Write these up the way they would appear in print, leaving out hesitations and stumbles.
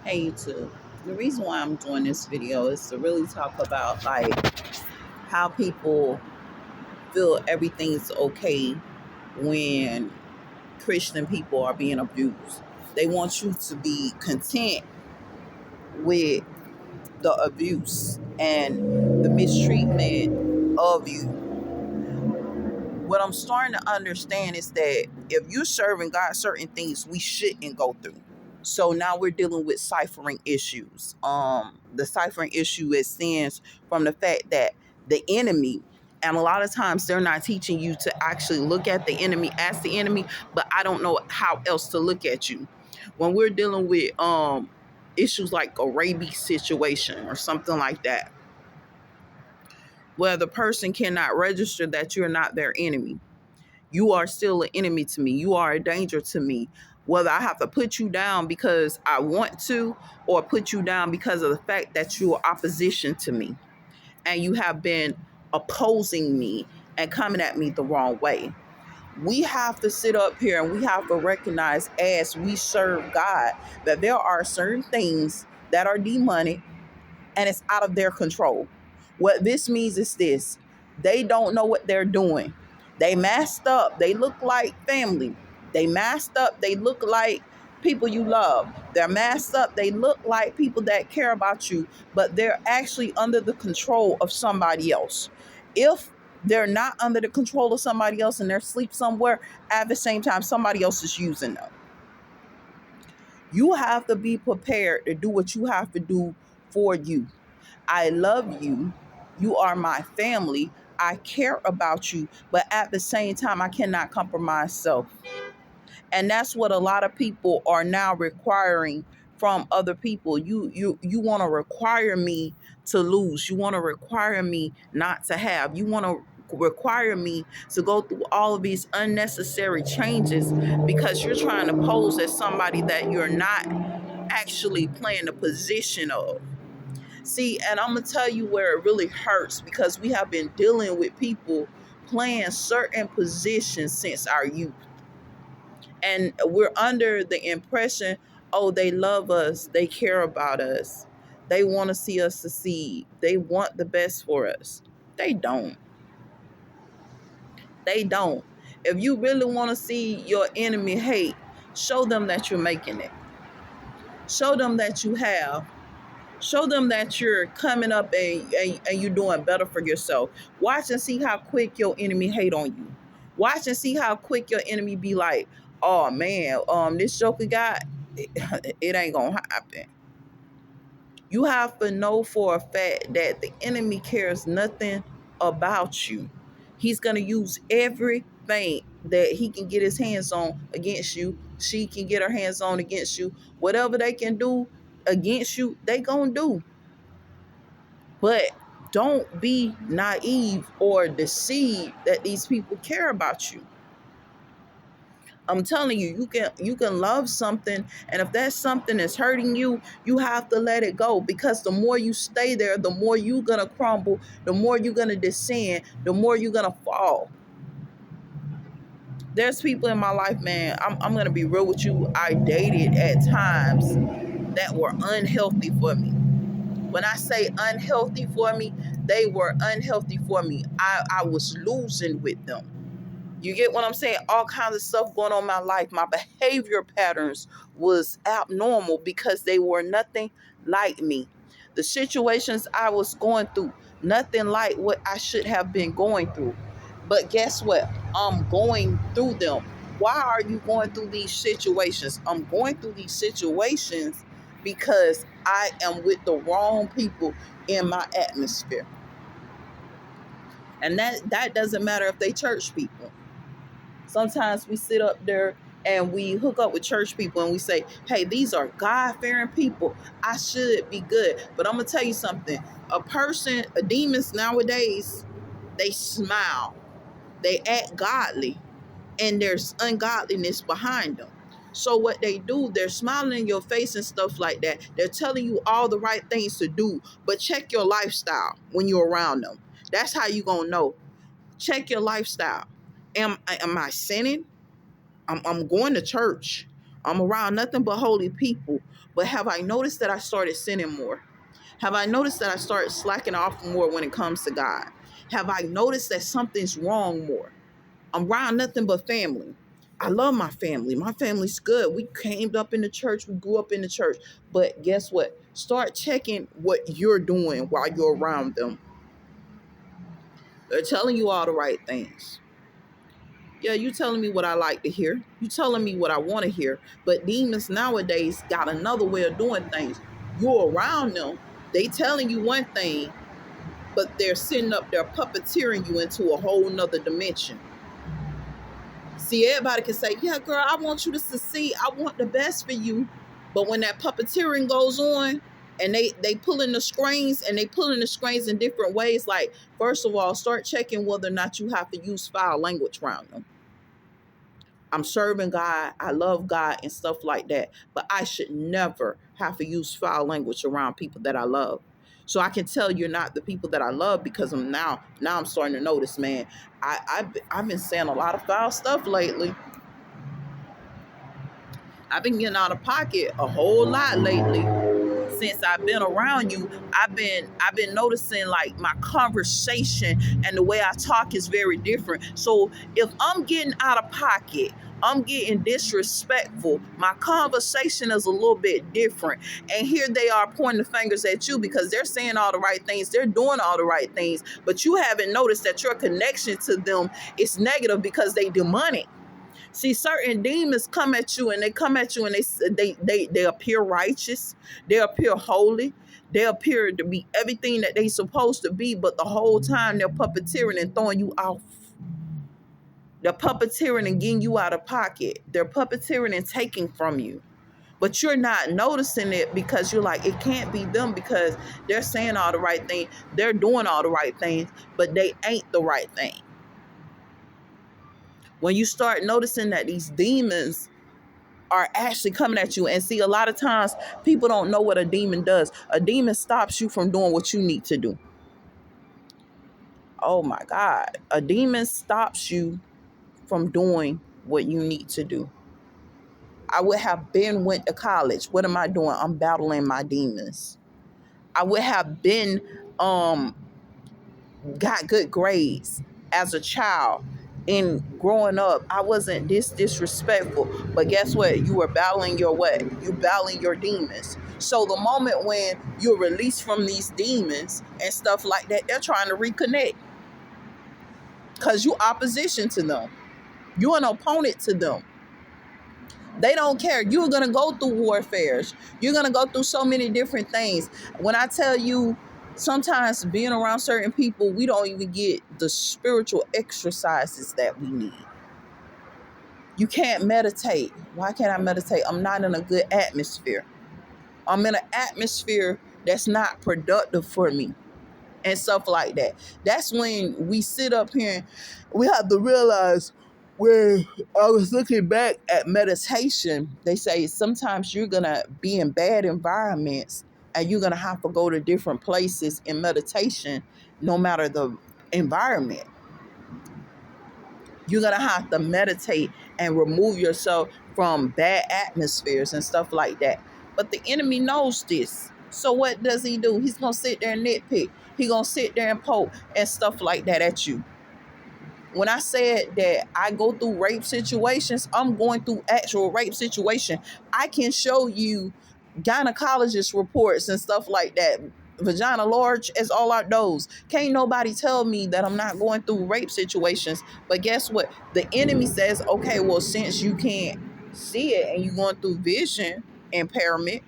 Hey YouTube. The reason why I'm doing this video is to really talk about how people feel everything's okay when Christian people are being abused. They want you to be content with the abuse and the mistreatment of you. What I'm starting to understand is that if you're serving God, certain things we shouldn't go through. So now we're dealing with ciphering issues. The ciphering issue it stems from the fact that the enemy, and a lot of times they're not teaching you to actually look at the enemy as the enemy, but I don't know how else to look at you. When we're dealing with issues like a rabies situation or something like that, where the person cannot register that you're not their enemy. You are still an enemy to me. You are a danger to me. Whether I have to put you down because I want to or put you down because of the fact that you are opposition to me and you have been opposing me and coming at me the wrong way. We have to sit up here and we have to recognize as we serve God that there are certain things that are demonic and it's out of their control. What this means is this: they don't know what they're doing. They masked up. They look like family. They masked up. They look like people you love. They're masked up. They look like people that care about you, but they're actually under the control of somebody else. If they're not under the control of somebody else and they're asleep somewhere, at the same time, somebody else is using them. You have to be prepared to do what you have to do for you. I love you. You are my family. I care about you, but at the same time, I cannot compromise self. And that's what a lot of people are now requiring from other people. You want to require me to lose. You want to require me not to have. You want to require me to go through all of these unnecessary changes because you're trying to pose as somebody that you're not actually playing the position of. See, and I'm going to tell you where it really hurts because we have been dealing with people playing certain positions since our youth. And we're under the impression, oh, they love us. They care about us. They want to see us succeed. They want the best for us. They don't. They don't. If you really want to see your enemy hate, show them that you're making it. Show them that you have. Show them that you're coming up and you're doing better for yourself. Watch and see how quick your enemy hate on you. Watch and see how quick your enemy be like, oh man, this joker guy, it ain't gonna happen. You have to know for a fact that the enemy cares nothing about you. He's gonna use everything that he can get his hands on against you. She can get her hands on against you. Whatever they can do against you, they gonna do. But don't be naive or deceived that these people care about you. I'm telling you, you can love something, and if that something is hurting you, you have to let it go, because the more you stay there, the more you're gonna crumble, the more you're gonna descend, the more you're gonna fall. There's people in my life, man. I'm gonna be real with you. I dated at times that were unhealthy for me. When I say unhealthy for me, they were unhealthy for me. I was losing with them. You get what I'm saying? All kinds of stuff going on in my life. My behavior patterns was abnormal because they were nothing like me. The situations I was going through, nothing like what I should have been going through. But guess what? I'm going through them. Why are you going through these situations? I'm going through these situations because I am with the wrong people in my atmosphere. And that doesn't matter if they church people. Sometimes we sit up there and we hook up with church people and we say, hey, these are God-fearing people. I should be good. But I'm going to tell you something. Demons nowadays, they smile. They act godly, and there's ungodliness behind them. So what they do, they're smiling in your face and stuff like that. They're telling you all the right things to do, but check your lifestyle when you're around them. That's how you're going to know. Check your lifestyle. Am I sinning? I'm going to church. I'm around nothing but holy people. But have I noticed that I started sinning more? Have I noticed that I started slacking off more when it comes to God? Have I noticed that something's wrong more? I'm around nothing but family. I love my family. My family's good. We came up in the church. We grew up in the church. But guess what? Start checking what you're doing while you're around them. They're telling you all the right things. Yeah, you telling me what I like to hear. You telling me what I want to hear. But demons nowadays got another way of doing things. You're around them. They telling you one thing, but they're sitting up there puppeteering you into a whole nother dimension. See, everybody can say, yeah, girl, I want you to succeed. I want the best for you. But when that puppeteering goes on and they pulling the strings and they pulling the strings in different ways, like, first of all, start checking whether or not you have to use foul language around them. I'm serving God, I love God and stuff like that. But I should never have to use foul language around people that I love. So I can tell you're not the people that I love because I'm starting to notice, man. I've been saying a lot of foul stuff lately. I've been getting out of pocket a whole lot lately. Since I've been around you, I've been noticing like my conversation and the way I talk is very different. So if I'm getting out of pocket, I'm getting disrespectful, my conversation is a little bit different. And here they are pointing the fingers at you because they're saying all the right things, they're doing all the right things, but you haven't noticed that your connection to them is negative because they demonic. See, certain demons come at you and they appear righteous, they appear holy, they appear to be everything that they supposed to be, but the whole time they're puppeteering and throwing you off. They're puppeteering and getting you out of pocket. They're puppeteering and taking from you. But you're not noticing it because you're like, it can't be them because they're saying all the right things, they're doing all the right things, but they ain't the right thing. When you start noticing that these demons are actually coming at you, and see, a lot of times people don't know what a demon does. A demon stops you from doing what you need to do. Oh my God. A demon stops you from doing what you need to do. I would have went to college. What am I doing? I'm battling my demons. I would have been got good grades as a child. In growing up, I wasn't disrespectful, but guess what? You were battling your what? You battling your demons. So the moment when you're released from these demons and stuff like that, they're trying to reconnect because you opposition to them. You're an opponent to them. They don't care. You're going to go through warfares. You're going to go through so many different things. When I tell you, sometimes being around certain people, we don't even get the spiritual exercises that we need. You can't meditate. Why can't I meditate? I'm not in a good atmosphere. I'm in an atmosphere that's not productive for me and stuff like that. That's when we sit up here and we have to realize, when I was looking back at meditation, they say sometimes you're going to be in bad environments and you're going to have to go to different places in meditation, no matter the environment. You're going to have to meditate and remove yourself from bad atmospheres and stuff like that. But the enemy knows this. So what does he do? He's going to sit there and nitpick. He's going to sit there and poke and stuff like that at you. When I said that I go through rape situations, I'm going through actual rape situation. I can show you gynecologist reports and stuff like that. Vagina large as all our knows. Can't nobody tell me that I'm not going through rape situations. But guess what? The enemy says, okay, well, since you can't see it and you're going through vision impairment,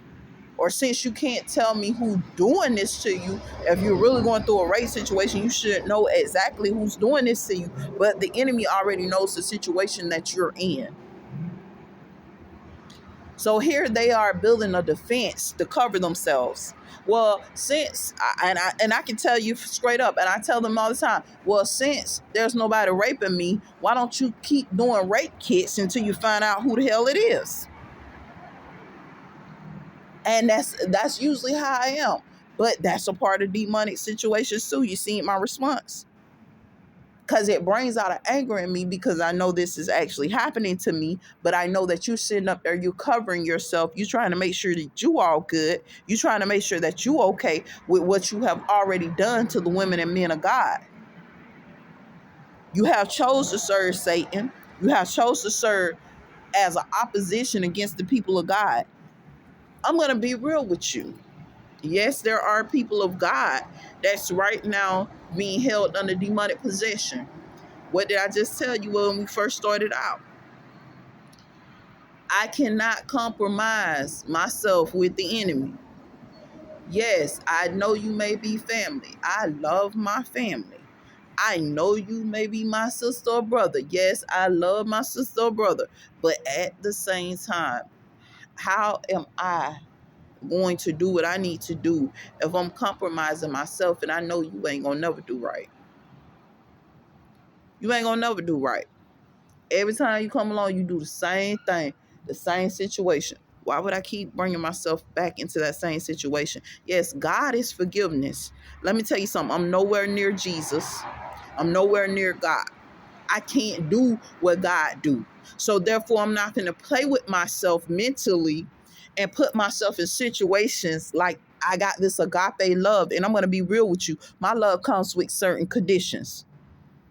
or since you can't tell me who's doing this to you, if you're really going through a rape situation, you should know exactly who's doing this to you. But the enemy already knows the situation that you're in. So here they are building a defense to cover themselves. Well, since, I can tell you straight up, and I tell them all the time, well, since there's nobody raping me, why don't you keep doing rape kits until you find out who the hell it is? And that's usually how I am. But that's a part of demonic situations too. You seen my response. because it brings out an anger in me, because I know this is actually happening to me, but I know that you're sitting up there, you're covering yourself, you're trying to make sure that you all good, you're trying to make sure that you okay with what you have already done to the women and men of God. You have chose to serve Satan. You have chose to serve as an opposition against the people of God. I'm going to be real with you. Yes, there are people of God that's right now being held under demonic possession. What did I just tell you when we first started out? I cannot compromise myself with the enemy. Yes, I know you may be family. I love my family. I know you may be my sister or brother. Yes, I love my sister or brother. But at the same time, how am I going to do what I need to do if I'm compromising myself and I know you ain't gonna never do right? You ain't gonna never do right. Every time you come along, you do the same thing, the same situation. Why would I keep bringing myself back into that same situation? Yes, God is forgiveness. Let me tell you something. I'm nowhere near Jesus. I'm nowhere near God. I can't do what God do. So therefore, I'm not going to play with myself mentally and put myself in situations like I got this agape love. And I'm going to be real with you. My love comes with certain conditions.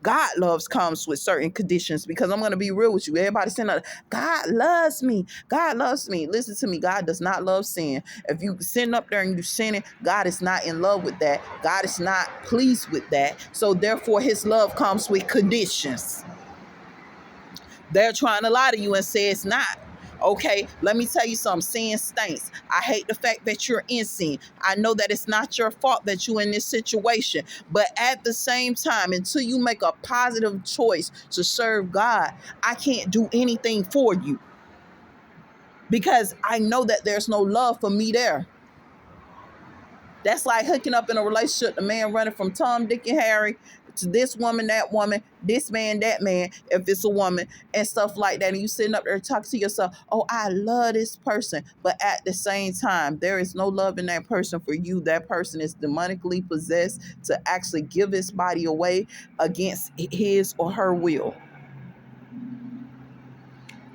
God loves comes with certain conditions, because I'm going to be real with you. Everybody saying, God loves me. God loves me. Listen to me. God does not love sin. If you sin up there and you sinning, God is not in love with that. God is not pleased with that. So therefore, his love comes with conditions. They're trying to lie to you and say it's not. Okay, let me tell you something. Sin stinks. I hate the fact that you're in sin. I know that it's not your fault that you're in this situation. But at the same time, until you make a positive choice to serve God, I can't do anything for you, because I know that there's no love for me there. That's like hooking up in a relationship, the man running from Tom, Dick, and Harry to this woman, that woman, this man, that man, if it's a woman, and stuff like that. And you sitting up there talking to yourself, oh, I love this person. But at the same time, there is no love in that person for you. That person is demonically possessed to actually give his body away against his or her will,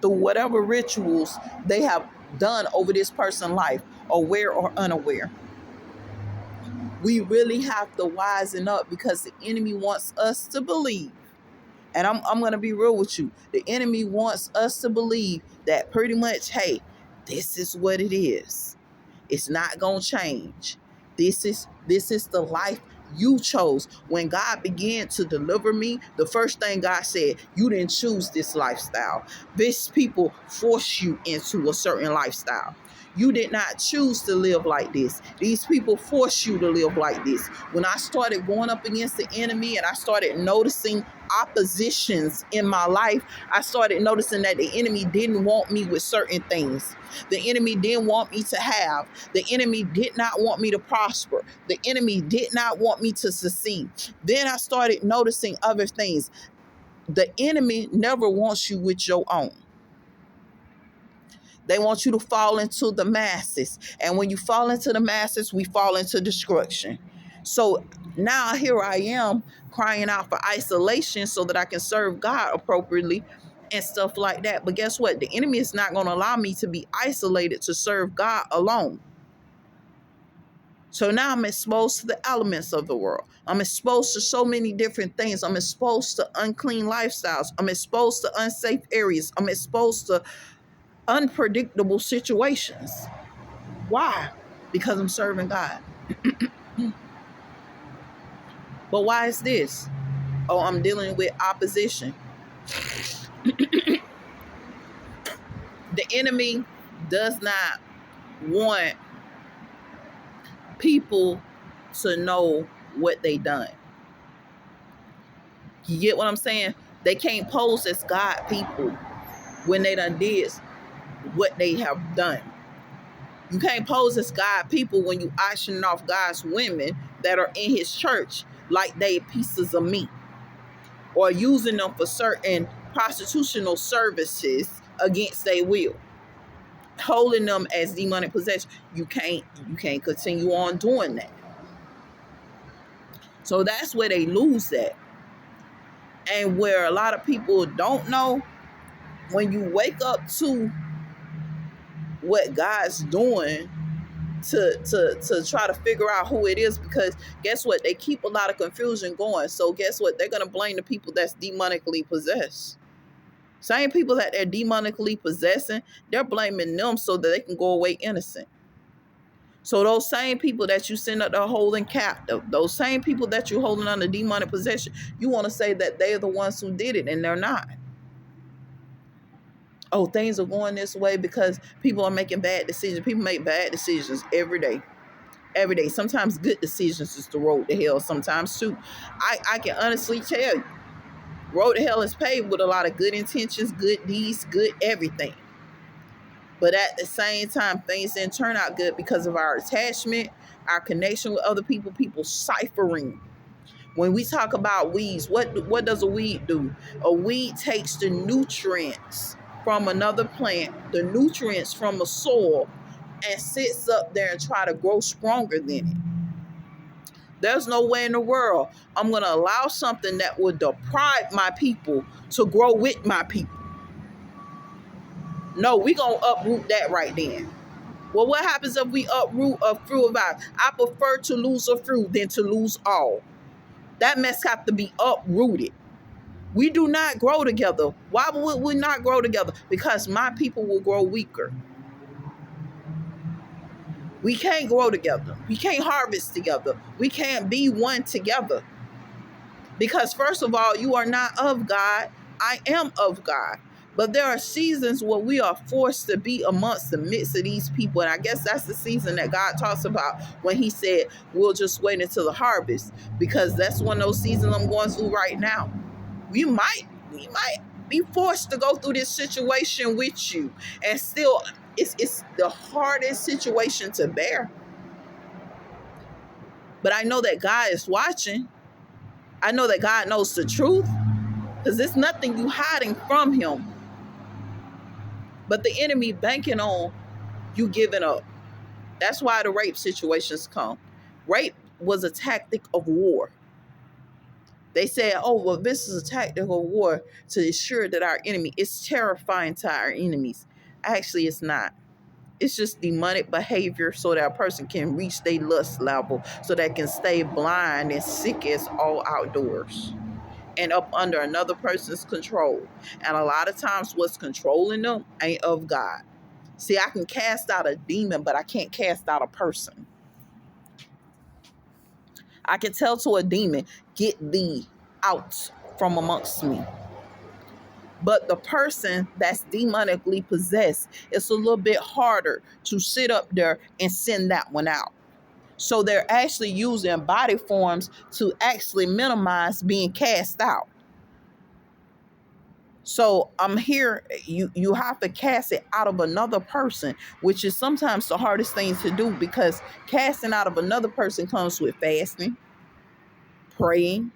through whatever rituals they have done over this person's life, aware or unaware. We really have to wisen up, because the enemy wants us to believe. And I'm going to be real with you. The enemy wants us to believe that pretty much, hey, this is what it is. It's not going to change. This is the life you chose. When God began to deliver me, the first thing God said, you didn't choose this lifestyle. This people force you into a certain lifestyle. You did not choose to live like this. These people force you to live like this. When I started going up against the enemy and I started noticing oppositions in my life, I started noticing that the enemy didn't want me with certain things. The enemy didn't want me to have. The enemy did not want me to prosper. The enemy did not want me to succeed. Then I started noticing other things. The enemy never wants you with your own. They want you to fall into the masses. And when you fall into the masses, we fall into destruction. So now here I am crying out for isolation so that I can serve God appropriately and stuff like that. But guess what? The enemy is not going to allow me to be isolated to serve God alone. So now I'm exposed to the elements of the world. I'm exposed to so many different things. I'm exposed to unclean lifestyles. I'm exposed to unsafe areas. I'm exposed to unpredictable situations. Why? Because I'm serving God. But why is this? Oh, I'm dealing with opposition. The enemy does not want people to know what they done. You get what I'm saying? They can't pose as God people when they done did what they have done. You can't pose as God people when you auctioning off God's women that are in his church like they pieces of meat, or using them for certain prostitutional services against their will, holding them as demonic possession. You can't continue on doing that. So that's where they lose that. And where a lot of people don't know, when you wake up to what God's doing to try to figure out who it is, because guess what? They keep a lot of confusion going. So guess what? They're going to blame the people that's demonically possessed. Same people that they're demonically possessing, they're blaming them so that they can go away innocent. So those same people that you send up there holding captive, those same people that you're holding under demonic possession, you want to say that they're the ones who did it, and they're not. Oh, things are going this way because people are making bad decisions. People make bad decisions every day. Every day. Sometimes good decisions is the road to hell. Sometimes too. I can honestly tell you, road to hell is paved with a lot of good intentions, good deeds, good everything. But at the same time, things didn't turn out good because of our attachment, our connection with other people, people ciphering. When we talk about weeds, what does a weed do? A weed takes the nutrients from another plant, the nutrients from a soil, and sits up there and try to grow stronger than it. There's no way in the world I'm going to allow something that would deprive my people to grow with my people. No, we're going to uproot that right then. Well, what happens if we uproot a fruit of ours? I prefer to lose a fruit than to lose all. That mess have to be uprooted. We do not grow together. Why would we not grow together? Because my people will grow weaker. We can't grow together. We can't harvest together. We can't be one together. Because first of all, you are not of God. I am of God. But there are seasons where we are forced to be amongst the midst of these people. And I guess that's the season that God talks about when he said, we'll just wait until the harvest. Because that's one of those seasons I'm going through right now. We might be forced to go through this situation with you. And still, it's the hardest situation to bear. But I know that God is watching. I know that God knows the truth. Because there's nothing you hiding from him. But the enemy banking on you giving up. That's why the rape situations come. Rape was a tactic of war. They said, oh, well, this is a tactic of war to ensure that our enemy is terrifying to our enemies. Actually, it's not. It's just demonic behavior so that a person can reach their lust level, so they can stay blind and sick as all outdoors and up under another person's control. And a lot of times what's controlling them ain't of God. See, I can cast out a demon, but I can't cast out a person. I can tell to a demon, get thee out from amongst me. But the person that's demonically possessed, it's a little bit harder to sit up there and send that one out. So they're actually using body forms to actually minimize being cast out. So I'm here, you have to cast it out of another person, which is sometimes the hardest thing to do, because casting out of another person comes with fasting, praying,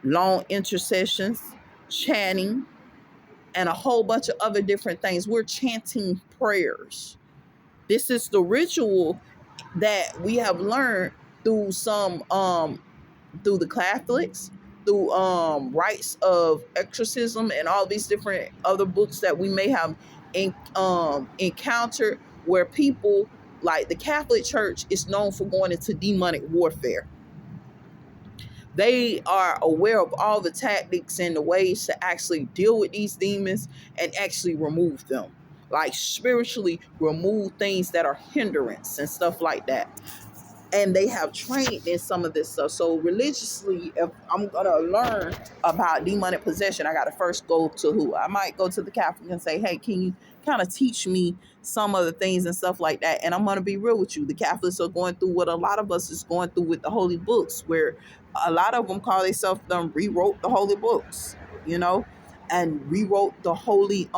long intercessions, chanting, and a whole bunch of other different things. We're chanting prayers. This is the ritual that we have learned through through the Catholics, through rites of exorcism and all these different other books that we may have encountered, where people like the Catholic Church is known for going into demonic warfare. They are aware of all the tactics and the ways to actually deal with these demons and actually remove them. Like spiritually remove things that are hindrance and stuff like that. And they have trained in some of this stuff. So religiously, if I'm going to learn about demonic possession, I got to first go to who? I might go to the Catholic and say, hey, can you kind of teach me some of the things and stuff like that? And I'm going to be real with you. The Catholics are going through what a lot of us is going through with the holy books, where a lot of them call themselves rewrote the holy books, and rewrote the holy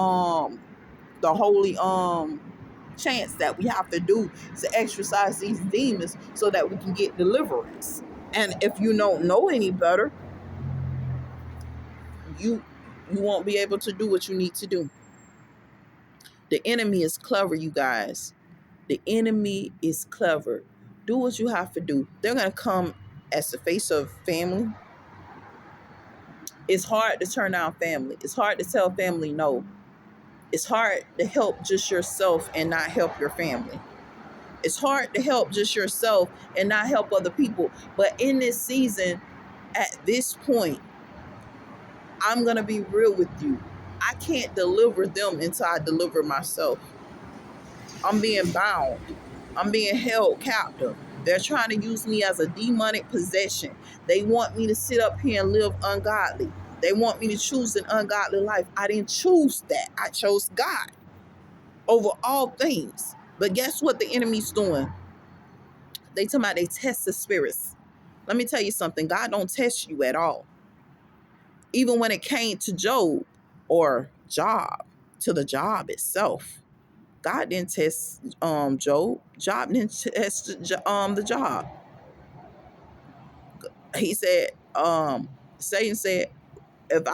chants that we have to do to exorcise these demons so that we can get deliverance. And if you don't know any better, you won't be able to do what you need to do. The enemy is clever, you guys. The enemy is clever. Do what you have to do. They're going to come as the face of family. It's hard to turn down family. It's hard to tell family no. It's hard to help just yourself and not help your family. It's hard to help just yourself and not help other people. But in this season, at this point, I'm going to be real with you. I can't deliver them until I deliver myself. I'm being bound. I'm being held captive. They're trying to use me as a demonic possession. They want me to sit up here and live ungodly. They want me to choose an ungodly life. I didn't choose that. I chose God over all things. But guess what the enemy's doing? They talking about they test the spirits. Let me tell you something. God don't test you at all. Even when it came to Job or Job, to the job itself, God didn't test Job. Job didn't test the job. He said, Satan said, if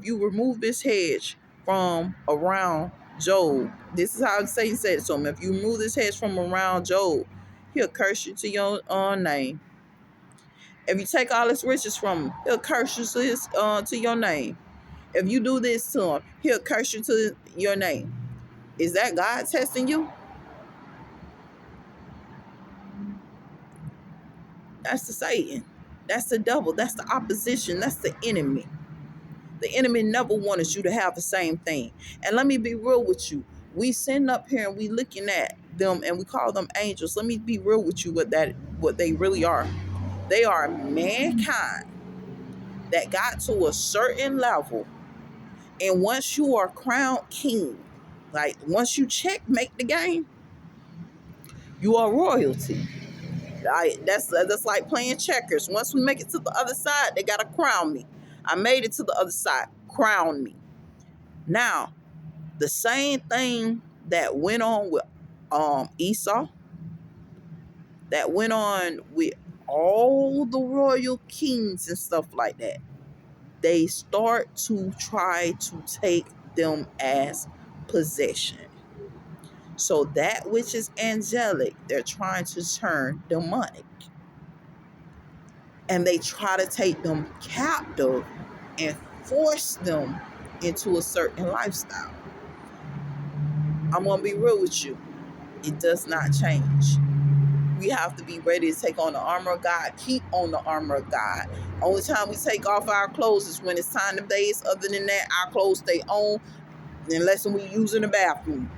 you remove this hedge from around Job, this is how Satan said it to him. If you remove this hedge from around Job, he'll curse you to your name. If you take all his riches from him, he'll curse you to your name. If you do this to him, he'll curse you to your name. Is that God testing you? That's the Satan. That's the devil. That's the opposition. That's the enemy. The enemy never wanted you to have the same thing. And let me be real with you. We sitting up here and we looking at them and we call them angels. Let me be real with you what they really are. They are mankind that got to a certain level. And once you are crowned king, like once you checkmate the game, you are royalty. That's like playing checkers. Once we make it to the other side, they gotta crown me. I made it to the other side. Crown me. Now, the same thing that went on with Esau, that went on with all the royal kings and stuff like that. They start to try to take them as possession. So that which is angelic, they're trying to turn demonic. And they try to take them captive and force them into a certain lifestyle. I'm going to be real with you. It does not change. We have to be ready to take on the armor of God. Keep on the armor of God. Only time we take off our clothes is when it's time to bathe. Other than that, our clothes stay on unless we use in the bathroom.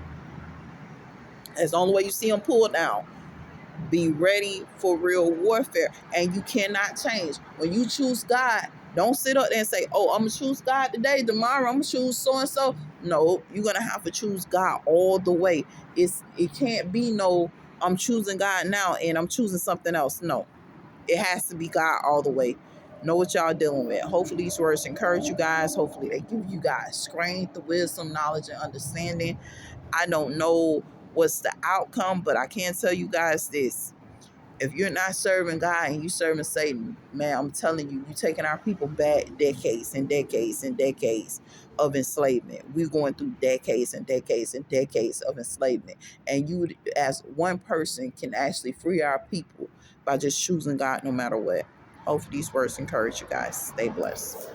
That's the only way you see them pull down. Be ready for real warfare. And you cannot change. When you choose God, don't sit up there and say, oh, I'm going to choose God today. Tomorrow, I'm going to choose so-and-so. No, you're going to have to choose God all the way. It can't be no, I'm choosing God now and I'm choosing something else. No, it has to be God all the way. Know what y'all dealing with. Hopefully these words encourage you guys. Hopefully they give you guys strength, wisdom, knowledge, and understanding. I don't know what's the outcome, but I can tell you guys this. If you're not serving God and you serving Satan, man, I'm telling you, you're taking our people back decades and decades and decades of enslavement. We're going through decades and decades and decades of enslavement. And you, as one person, can actually free our people by just choosing God no matter what. Hopefully these words encourage you guys. Stay blessed.